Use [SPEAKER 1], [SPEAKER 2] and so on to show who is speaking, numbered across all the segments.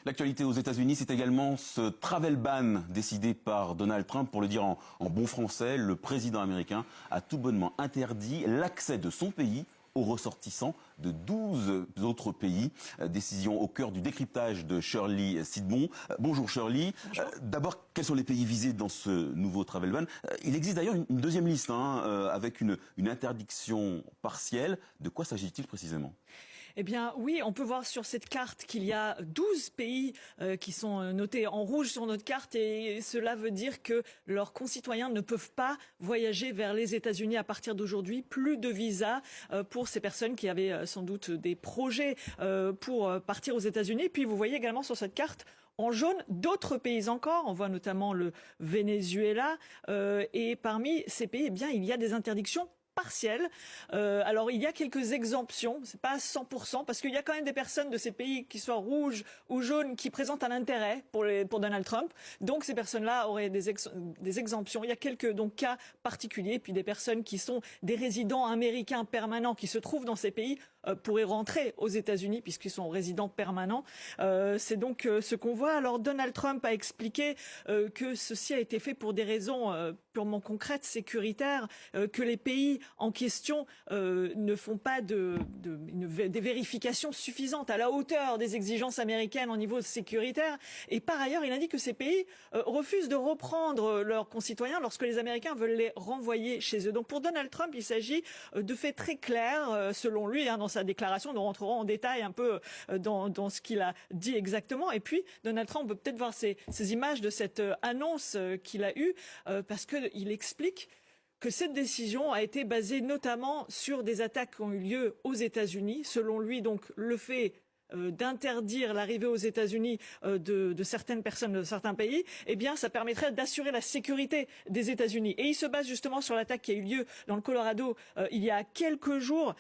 [SPEAKER 1] L'actualité aux États-Unis, c'est également ce travel ban décidé par Donald Trump. Pour le dire en bon français, le président américain a tout bonnement interdit l'accès de son pays aux ressortissants de 12 autres pays. Décision au cœur du décryptage de Shirley Sidbon. Bonjour Shirley. D'abord, quels sont les pays visés dans ce nouveau travel ban? Il existe d'ailleurs une deuxième liste avec une interdiction partielle. De quoi s'agit-il précisément?
[SPEAKER 2] Eh bien oui, on peut voir sur cette carte qu'il y a 12 pays qui sont notés en rouge sur notre carte et cela veut dire que leurs concitoyens ne peuvent pas voyager vers les États-Unis à partir d'aujourd'hui. Plus de visa pour ces personnes qui avaient sans doute des projets pour partir aux États-Unis. Puis vous voyez également sur cette carte en jaune, d'autres pays encore, on voit notamment le Venezuela, et parmi ces pays, eh bien, il y a des interdictions partielle. Alors il y a quelques exemptions, c'est pas 100%, parce qu'il y a quand même des personnes de ces pays qui soient rouges ou jaunes qui présentent un intérêt pour Donald Trump. Donc ces personnes-là auraient des exemptions. Il y a quelques cas particuliers, puis des personnes qui sont des résidents américains permanents qui se trouvent dans ces pays pourraient rentrer aux États-Unis puisqu'ils sont résidents permanents. C'est donc ce qu'on voit. Alors Donald Trump a expliqué que ceci a été fait pour des raisons purement concrètes, sécuritaires, que les pays en question ne font pas des vérifications suffisantes à la hauteur des exigences américaines au niveau sécuritaire. Et par ailleurs, il indique que ces pays refusent de reprendre leurs concitoyens lorsque les Américains veulent les renvoyer chez eux. Donc pour Donald Trump, il s'agit de faits très clairs, selon lui, dans sa déclaration. Nous rentrerons en détail un peu dans ce qu'il a dit exactement. Et puis, Donald Trump peut peut-être voir ces images de cette annonce qu'il a eue, parce qu'il explique que cette décision a été basée notamment sur des attaques qui ont eu lieu aux États-Unis. Selon lui, donc, le fait d'interdire l'arrivée aux États-Unis de certaines personnes de certains pays, eh bien, ça permettrait d'assurer la sécurité des États-Unis. Et il se base justement sur l'attaque qui a eu lieu dans le Colorado il y a quelques jours.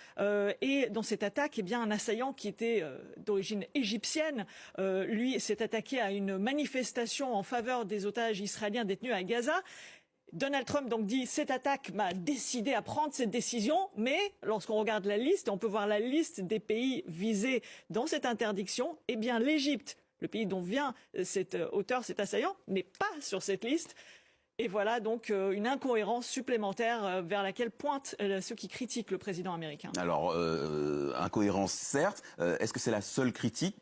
[SPEAKER 2] Et dans cette attaque, eh bien, un assaillant qui était d'origine égyptienne, lui, s'est attaqué à une manifestation en faveur des otages israéliens détenus à Gaza. Donald Trump donc dit cette attaque m'a décidé à prendre cette décision, mais lorsqu'on regarde la liste, on peut voir la liste des pays visés dans cette interdiction, eh bien l'Égypte, le pays dont vient cet auteur, cet assaillant, n'est pas sur cette liste. Et voilà donc une incohérence supplémentaire vers laquelle pointent ceux qui critiquent le président américain.
[SPEAKER 1] Alors, incohérence certes, est-ce que c'est la seule critique?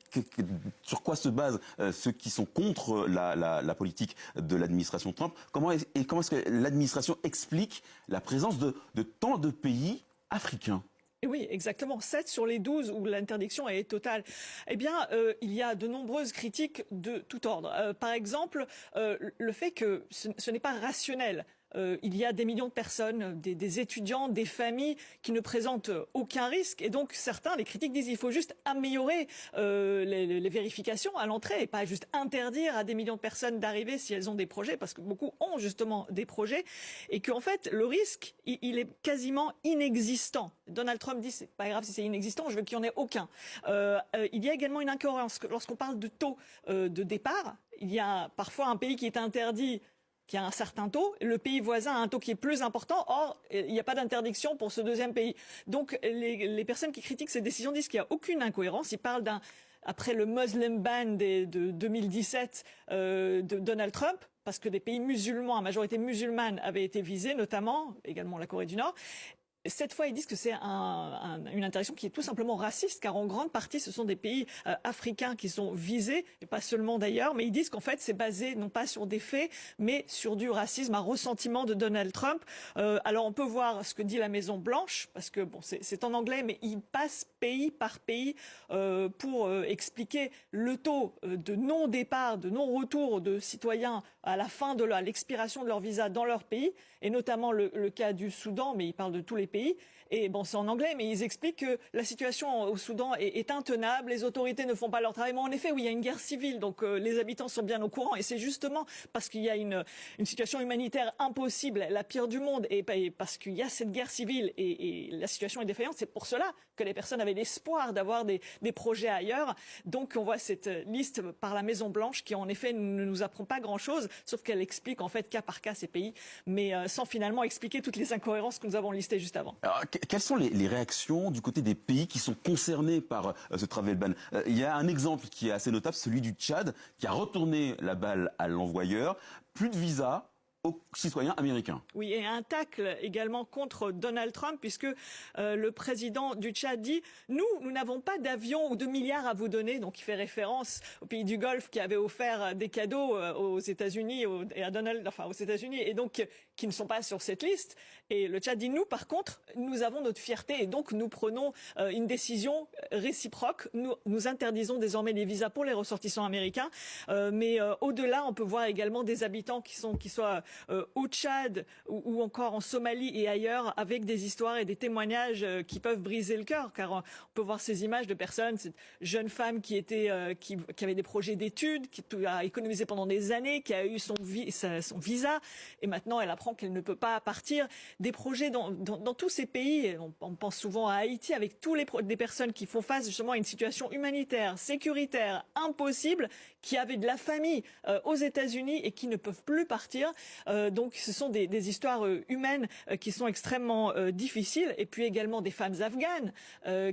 [SPEAKER 1] Sur quoi se basent ceux qui sont contre la politique de l'administration Trump? Comment est-ce que l'administration explique la présence de tant de pays africains?
[SPEAKER 2] Oui, exactement. 7 sur les 12 où l'interdiction est totale. Eh bien, il y a de nombreuses critiques de tout ordre. Par exemple, le fait que ce n'est pas rationnel. Il y a des millions de personnes, des étudiants, des familles qui ne présentent aucun risque. Et donc, certains, les critiques disent qu'il faut juste améliorer les vérifications à l'entrée et pas juste interdire à des millions de personnes d'arriver si elles ont des projets, parce que beaucoup ont justement des projets. Et qu'en fait, le risque, il est quasiment inexistant. Donald Trump dit c'est pas grave si c'est inexistant, je veux qu'il n'y en ait aucun. Il y a également une incohérence. Lorsqu'on parle de taux de départ, il y a parfois un pays qui est interdit qui a un certain taux, le pays voisin a un taux qui est plus important, or il n'y a pas d'interdiction pour ce deuxième pays. Donc les personnes qui critiquent ces décisions disent qu'il n'y a aucune incohérence. Ils parlent après le Muslim ban de 2017 de Donald Trump, parce que des pays musulmans, à majorité musulmane, avaient été visés, notamment également la Corée du Nord. Cette fois, ils disent que c'est une interdiction qui est tout simplement raciste, car en grande partie, ce sont des pays africains qui sont visés, et pas seulement d'ailleurs, mais ils disent qu'en fait, c'est basé non pas sur des faits, mais sur du racisme, un ressentiment de Donald Trump. Alors, on peut voir ce que dit la Maison-Blanche, parce que bon, c'est en anglais, mais il passe pays par pays pour expliquer le taux de non-départ, de non-retour de citoyens à la fin de l'expiration de leur visa dans leur pays, et notamment le cas du Soudan, mais il parle de tous les pays. Et bon, c'est en anglais, mais ils expliquent que la situation au Soudan est intenable, les autorités ne font pas leur travail. Mais en effet, oui, il y a une guerre civile, donc les habitants sont bien au courant. Et c'est justement parce qu'il y a une situation humanitaire impossible, la pire du monde, et parce qu'il y a cette guerre civile et la situation est défaillante, c'est pour cela que les personnes avaient l'espoir d'avoir des projets ailleurs. Donc on voit cette liste par la Maison-Blanche qui en effet ne nous apprend pas grand-chose, sauf qu'elle explique en fait cas par cas ces pays, mais sans finalement expliquer toutes les incohérences que nous avons listées juste avant. avant.
[SPEAKER 1] Alors, quelles sont les réactions du côté des pays qui sont concernés par ce travel ban? Il y a un exemple qui est assez notable, celui du Tchad, qui a retourné la balle à l'envoyeur. Plus de visa aux citoyens américains.
[SPEAKER 2] Oui, et un tacle également contre Donald Trump, puisque le président du Tchad dit « Nous n'avons pas d'avion ou de milliards à vous donner ». Donc il fait référence aux pays du Golfe qui avaient offert des cadeaux aux États-Unis et à Donald, enfin aux États-Unis, et donc qui ne sont pas sur cette liste. Et le Tchad dit « Nous, par contre, nous avons notre fierté et donc nous prenons une décision réciproque. Nous interdisons désormais les visas pour les ressortissants américains. Mais au-delà, on peut voir également des habitants qui soient au Tchad ou encore en Somalie et ailleurs, avec des histoires et des témoignages qui peuvent briser le cœur, car on peut voir ces images de personnes, cette jeune femme qui avait des projets d'études, qui a économisé pendant des années, qui a eu son visa, et maintenant elle apprend qu'elle ne peut pas partir. Des projets dans tous ces pays, on pense souvent à Haïti, avec des personnes qui font face justement à une situation humanitaire, sécuritaire, impossible, qui avaient de la famille aux États-Unis et qui ne peuvent plus partir. Donc ce sont des histoires humaines qui sont extrêmement difficiles. Et puis également des femmes afghanes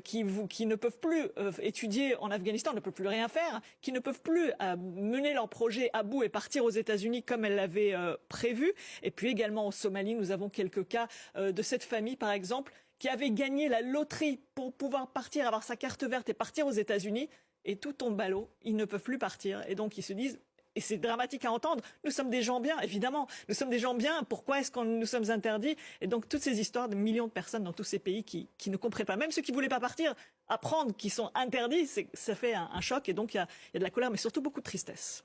[SPEAKER 2] qui ne peuvent plus étudier en Afghanistan, ne peuvent plus rien faire, qui ne peuvent plus mener leur projet à bout et partir aux États-Unis comme elles l'avaient prévu. Et puis également en Somalie, nous avons quelques cas de cette famille, par exemple, qui avait gagné la loterie pour pouvoir partir, avoir sa carte verte et partir aux États-Unis. Et tout tombe à l'eau, ils ne peuvent plus partir. Et donc ils se disent, et c'est dramatique à entendre, nous sommes des gens bien, évidemment, nous sommes des gens bien, pourquoi est-ce que nous sommes interdits? Et donc toutes ces histoires de millions de personnes dans tous ces pays qui ne comprennent pas, même ceux qui ne voulaient pas partir, apprendre qu'ils sont interdits, ça fait un choc, et donc il y a de la colère, mais surtout beaucoup de tristesse.